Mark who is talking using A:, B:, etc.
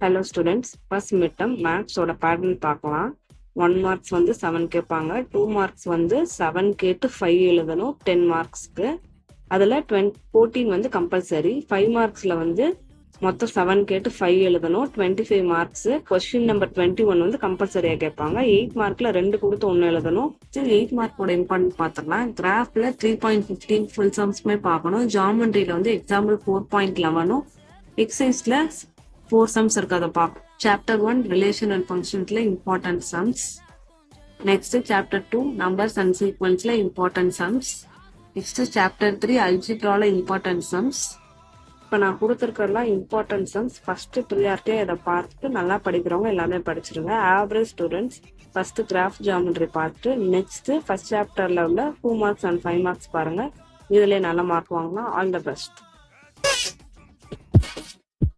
A: Hello students, first midterm மேக்ஸோட pattern பார்க்கலாம். 1 marks வந்து 7 கேட்பாங்க, 2 மார்க்ஸ் வந்து 7 கேட்டு 5 எழுதணும் 10 மார்க்ஸ்க்கு. அதில் 14 வந்து கம்பல்சரி. 5 மார்க்ஸில் வந்து மொத்தம் 7 கேட்டு 5 எழுதணும் 25 மார்க்ஸு. கொஸ்டின் நம்பர் 21 வந்து கம்பல்சரியாக கேட்பாங்க. 8 மார்க்கில் 2 கொடுத்து 1 எழுதணும். 8 மார்க்கோட இம்பார்ட்டன்ட் பார்த்துக்கலாம். கிராஃபில் 3.15 ஃபுல் சம்ஸ்மே பார்க்கணும். ஜாமெண்ட்ரியில் வந்து எக்ஸாம்பிள் 4.11, எக்ஸசைஸில் 4 sums இருக்கு, அதை பார்ப்போம். சாப்டர் 1 ரிலேஷன் அண்ட் ஃபங்க்ஷன்ஸ்ல important sums. Next chapter 2 numbers and சீக்வன்ஸ்ல இம்பார்ட்டன்ட் சம்ஸ். நெக்ஸ்ட் சாப்டர் 3 அல்ஜிப்ரால இம்பார்ட்டன்ட் சம்ஸ். இப்போ நான் கொடுத்துருக்கறதுலாம் இம்பார்ட்டன்ட் சம்ஸ். ஃபர்ஸ்ட் ப்ரியாரிட்டியாக இதை பார்த்துட்டு நல்லா படிக்கிறவங்க எல்லாமே படிச்சிருங்க. Average students first graph geometry பார்த்துட்டு நெக்ஸ்ட் ஃபர்ஸ்ட் சாப்டர்ல உள்ள 2 மார்க்ஸ் அண்ட் 5 மார்க்ஸ் பாருங்க. இதுல நல்ல மார்க் வாங்கலாம். All the best.